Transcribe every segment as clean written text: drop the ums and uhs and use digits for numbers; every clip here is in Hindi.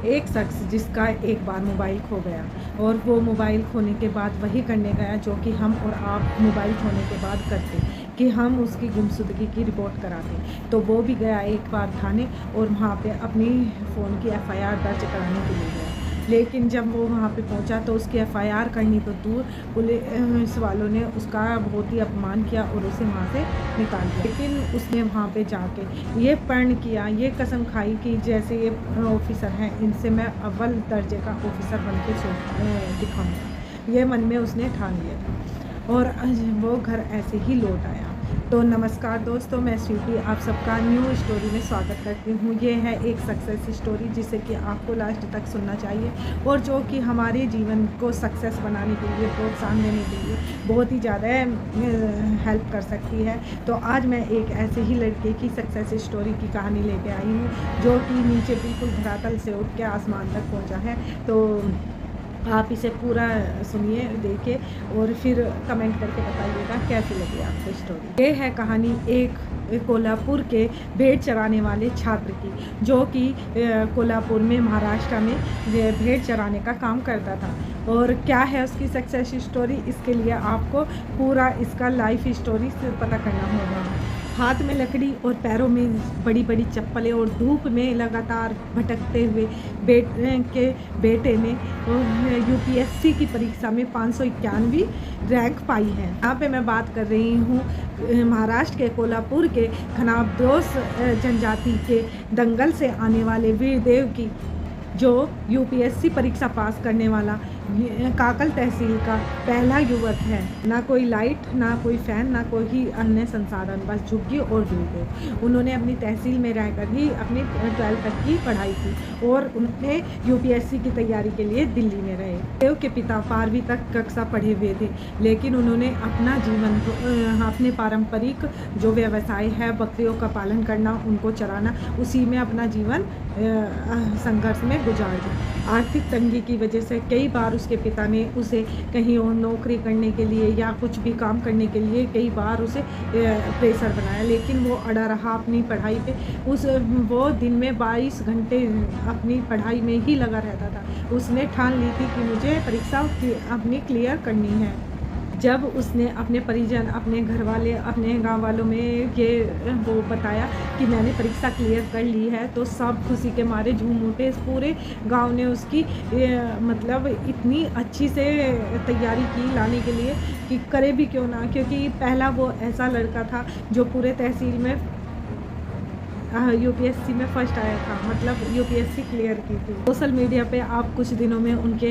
एक शख्स जिसका एक बार मोबाइल खो गया और वो मोबाइल खोने के बाद वही करने गया जो कि हम और आप मोबाइल खोने के बाद करते कि हम उसकी गुमशुदगी की रिपोर्ट कराते। तो वो भी गया एक बार थाने और वहाँ पे अपनी फ़ोन की एफआईआर दर्ज कराने के लिए गया। लेकिन जब वो वहाँ पे पहुँचा तो उसकी एफआईआर करनी तो दूर, पुलिस वालों ने उसका बहुत ही अपमान किया और उसे वहाँ से निकाल दिया। लेकिन उसने वहाँ पे जाके ये प्रण किया, ये कसम खाई कि जैसे ये ऑफिसर हैं इनसे मैं अव्वल दर्जे का ऑफिसर बन के दिखाऊँगा। ये मन में उसने ठान लिया था और वो घर ऐसे ही लौट आया। तो नमस्कार दोस्तों, मैं स्वीटी आप सबका न्यू स्टोरी में स्वागत करती हूँ। ये है एक सक्सेस स्टोरी जिसे कि आपको लास्ट तक सुनना चाहिए और जो कि हमारे जीवन को सक्सेस बनाने के लिए, प्रोत्साहन देने के लिए बहुत ही ज़्यादा हेल्प कर सकती है। तो आज मैं एक ऐसे ही लड़के की सक्सेस स्टोरी की कहानी लेके आई हूँ जो कि नीचे बिल्कुल धरातल से उठ के आसमान तक पहुँचा है। तो आप इसे पूरा सुनिए, देखिए और फिर कमेंट करके बताइएगा कैसी लगी आपको स्टोरी। ये है कहानी एक कोल्हापुर के भेड़ चराने वाले छात्र की, जो कि कोल्हापुर में महाराष्ट्र में भेड़ चराने का काम करता था। और क्या है उसकी सक्सेस स्टोरी, इसके लिए आपको पूरा इसका लाइफ स्टोरी से पता करना होगा। हाथ में लकड़ी और पैरों में बड़ी बड़ी चप्पलें और धूप में लगातार भटकते हुए बेटे ने यूपीएससी की परीक्षा में 591 रैंक पाई है। यहाँ पे मैं बात कर रही हूँ महाराष्ट्र के कोल्हापुर के खनाबदोस जनजाति के दंगल से आने वाले वीरदेव की, जो यूपीएससी परीक्षा पास करने वाला काकल तहसील का पहला युवक है। ना कोई लाइट, ना कोई फैन, ना कोई अन्य संसाधन, बस झुग्गी और वीरदेव। उन्होंने अपनी तहसील में रहकर ही अपनी 12th तक की पढ़ाई की और उन्होंने यूपीएससी की तैयारी के लिए दिल्ली में रहे। देव के पिता 12वीं तक कक्षा पढ़े हुए थे, लेकिन उन्होंने अपना जीवन अपने पारंपरिक जो व्यवसाय है, बकरियों का पालन करना, उनको चराना, उसी में अपना जीवन संघर्ष में गुजार दिया। आर्थिक तंगी की वजह से कई बार उसके पिता ने उसे कहीं और नौकरी करने के लिए या कुछ भी काम करने के लिए कई बार उसे प्रेशर बनाया, लेकिन वो अड़ा रहा अपनी पढ़ाई पे। वो दिन में 22 घंटे अपनी पढ़ाई में ही लगा रहता था। उसने ठान ली थी कि मुझे परीक्षा अपनी क्लियर करनी है। जब उसने अपने परिजन, अपने घर वाले, अपने गांव वालों में ये वो बताया कि मैंने परीक्षा क्लियर कर ली है, तो सब खुशी के मारे झूम उठे। इस पूरे गांव ने उसकी मतलब इतनी अच्छी से तैयारी की लाने के लिए कि करे भी क्यों ना, क्योंकि पहला वो ऐसा लड़का था जो पूरे तहसील में यूपीएससी में फर्स्ट आया था, मतलब यूपीएससी क्लियर की थी। सोशल मीडिया पे आप कुछ दिनों में उनके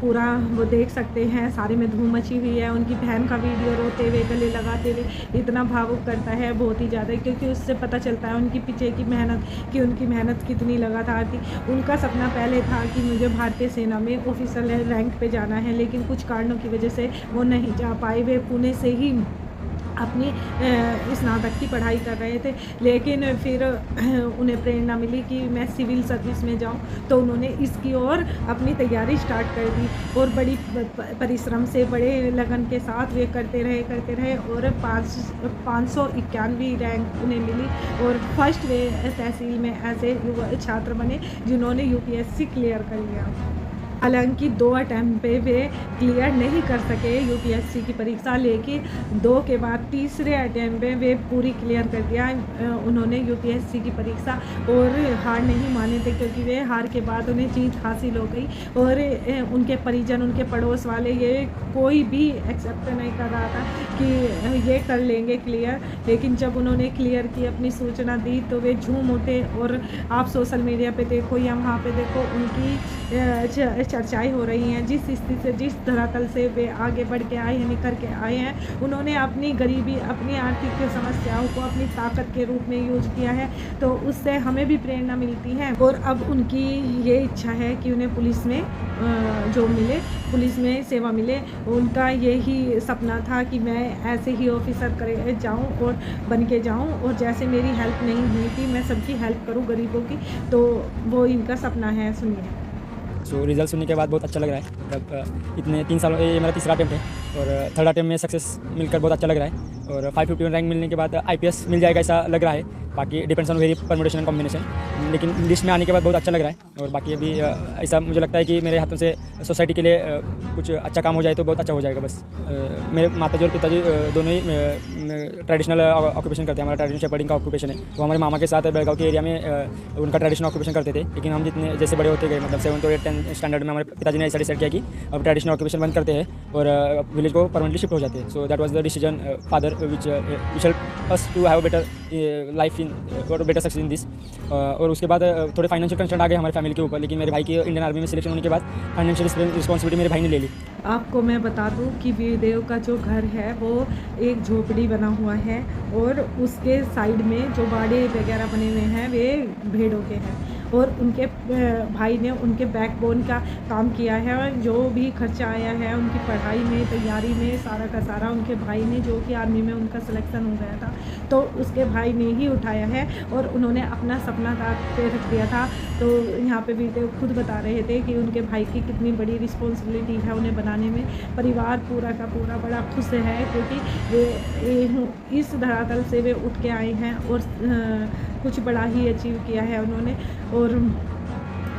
पूरा वो देख सकते हैं, सारे में धूम मची हुई है। उनकी बहन का वीडियो रोते हुए, गले लगाते हुए इतना भावुक करता है बहुत ही ज़्यादा, क्योंकि उससे पता चलता है उनकी पीछे की मेहनत, कि उनकी मेहनत कितनी लगातार थी। उनका सपना पहले था कि मुझे भारतीय सेना में ऑफिसर रैंक पे जाना है, लेकिन कुछ कारणों की वजह से वो नहीं जा पाए। वे पुणे से ही अपनी स्नातक की पढ़ाई कर रहे थे, लेकिन फिर उन्हें प्रेरणा मिली कि मैं सिविल सर्विस में जाऊं, तो उन्होंने इसकी ओर अपनी तैयारी स्टार्ट कर दी और बड़ी परिश्रम से, बड़े लगन के साथ वे करते रहे और 591 रैंक उन्हें मिली और फर्स्ट वे तहसील में ऐसे युवा छात्र बने जिन्होंने यूपीएससी क्लियर कर लिया। हालांकि 2 अटैम्प्ट पे वे क्लियर नहीं कर सके यूपीएससी की परीक्षा, लेकिन 2 के बाद तीसरे अटैम्प्ट पे वे पूरी क्लियर कर दिया उन्होंने यूपीएससी की परीक्षा। और हार नहीं माने थे, क्योंकि वे हार के बाद उन्हें जीत हासिल हो गई और उनके परिजन, उनके पड़ोस वाले, ये कोई भी एक्सेप्ट नहीं कर रहा था कि ये कर लेंगे क्लियर। लेकिन जब उन्होंने क्लियर की, अपनी सूचना दी, तो वे झूम उठे। और आप सोशल मीडिया पे देखो या वहाँ पे देखो, उनकी चर्चाएं हो रही हैं। जिस स्थिति से, जिस धरातल से वे आगे बढ़ के आए हैं, निकल के आए हैं, उन्होंने अपनी गरीबी, अपनी आर्थिक समस्याओं को अपनी ताकत के रूप में यूज किया है, तो उससे हमें भी प्रेरणा मिलती है। और अब उनकी ये इच्छा है कि उन्हें पुलिस में जो मिले, पुलिस में सेवा मिले। उनका यही सपना था कि मैं ऐसे ही ऑफिसर करे जाऊं और बन के जाऊं, और जैसे मेरी हेल्प नहीं हुई थी, मैं सबकी हेल्प करूं, गरीबों की। तो वो इनका सपना है। सुनिए। रिज़ल्ट सुनने के बाद बहुत अच्छा लग रहा है। मतलब इतने 3 सालों, ये मेरा तीसरा अटेम्प्ट है और थर्ड अटेम्प्ट में सक्सेस मिलकर बहुत अच्छा लग रहा है। और 551 रैंक मिलने के बाद IPS मिल जाएगा ऐसा लग रहा है। बाकी depends on very permutation and combination, लेकिन लिस्ट में आने के बाद बहुत अच्छा लग रहा है। और बाकी अभी ऐसा मुझे लगता है कि मेरे हाथों से सोसाइटी के लिए कुछ अच्छा काम हो जाए तो बहुत अच्छा हो जाएगा बस। मेरे माताजी और पिताजी दोनों ही ट्रेडिशनल ऑक्यूपेशन करते हैं। हमारा ट्रेडिशनल शेपर्डिंग का ऑक्यूपेशन है। वो हमारे मामा के साथ बेलगांव के एरिया में उनका ट्रेडिशनल ऑक्यूपेशन करते थे, लेकिन हम जितने जैसे बड़े होते गए, मतलब 7th और 8th स्टैंडर्ड में हमारे पिताजी ने ऐसा डिसाइड किया कि अब ट्रेडिशनल ऑक्यूपेशन बंद करते हैं और विलेज को परमानेंटली शिफ्ट हो जाते हैं। So that was the decision father which help us to have better life in और बेटर सक्सेस इन दिस। और उसके बाद थोड़े फाइनेंशियल कंस्ट्रेंट आ गए हमारे फैमिली के ऊपर, लेकिन मेरे भाई की इंडियन आर्मी में सिलेक्शन होने के बाद फाइनेंशियल रिस्पॉन्सिबिलिटी मेरे भाई ने ले ली। आपको मैं बता दूं कि वीरदेव का जो घर है वो एक झोपड़ी बना हुआ है और उसके साइड में जो बाड़े वगैरह बने हुए हैं वे भेड़ों के हैं और उनके भाई ने उनके बैकबोन का काम किया है। जो भी खर्चा आया है उनकी पढ़ाई में, तैयारी में, सारा का सारा उनके भाई ने, जो कि आर्मी में उनका सिलेक्शन हो गया था तो उसके भाई ने ही उठाया है और उन्होंने अपना सपना ताक पे रख दिया था। तो यहाँ पे वीरदेव खुद बता रहे थे कि उनके भाई की कितनी बड़ी रिस्पॉन्सिबिलिटी है उन्हें बनाने में। परिवार पूरा का पूरा बड़ा खुश है क्योंकि वे इस धरातल से वे उठ के आए हैं और कुछ बड़ा ही अचीव किया है उन्होंने और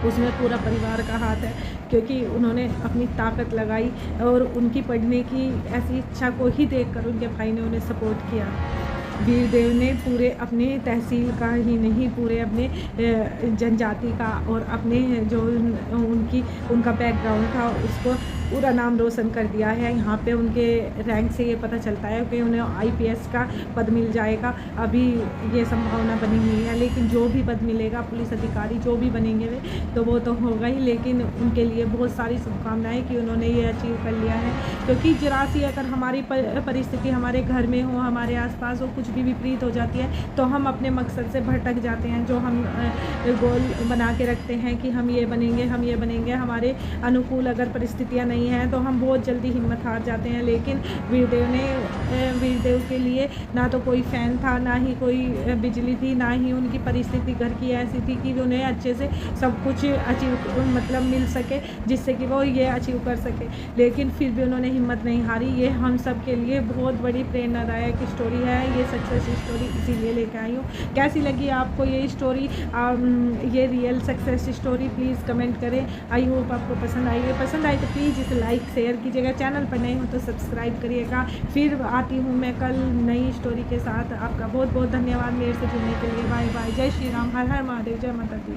उसमें पूरा परिवार का हाथ है क्योंकि उन्होंने अपनी ताकत लगाई और उनकी पढ़ने की ऐसी इच्छा को ही देखकर उनके भाई ने उन्हें सपोर्ट किया। वीरदेव ने पूरे अपने तहसील का ही नहीं, पूरे अपने जनजाति का और अपने जो उनका बैकग्राउंड था उसको पूरा नाम रोशन कर दिया है। यहाँ पे उनके रैंक से ये पता चलता है कि उन्हें IPS का पद मिल जाएगा। अभी ये संभावना बनी हुई है, लेकिन जो भी पद मिलेगा, पुलिस अधिकारी जो भी बनेंगे वे तो वो तो होगा ही, लेकिन उनके लिए बहुत सारी शुभकामनाएं कि उन्होंने ये अचीव कर लिया है। क्योंकि जरा सी अगर हमारी परिस्थिति हमारे घर में हो, हमारे आसपास हो, कुछ भी विपरीत हो जाती है तो हम अपने मकसद से भटक जाते हैं। जो हम गोल बना के रखते हैं कि हम ये बनेंगे, हम ये बनेंगे, हमारे अनुकूल अगर परिस्थितियाँ नहीं हैं तो हम बहुत जल्दी हिम्मत हार जाते हैं। लेकिन वीरदेव के लिए ना तो कोई फ़ैन था, ना ही कोई बिजली थी, ना ही उनकी परिस्थिति घर की ऐसी थी कि उन्हें अच्छे से सब कुछ अचीव मतलब मिल सके जिससे कि वो ये अचीव कर सके। लेकिन फिर भी उन्होंने हिम्मत नहीं हारी। ये हम सब के लिए बहुत बड़ी प्रेरणादायक स्टोरी है। ये सक्सेस स्टोरी इसीलिए लेकर आई हूँ। कैसी लगी आपको ये स्टोरी, ये real success story? Please comment करें। आई होप आपको पसंद आई है। पसंद आई तो प्लीज़ इसे लाइक शेयर कीजिएगा। चैनल पर नए हो तो सब्सक्राइब करिएगा। फिर आती हूँ मैं कल नई स्टोरी के साथ। आपका बहुत बहुत धन्यवाद मेरे से जुड़ने के लिए। Bye bye. जय श्री राम। हर हर महादेव। जय माता दी।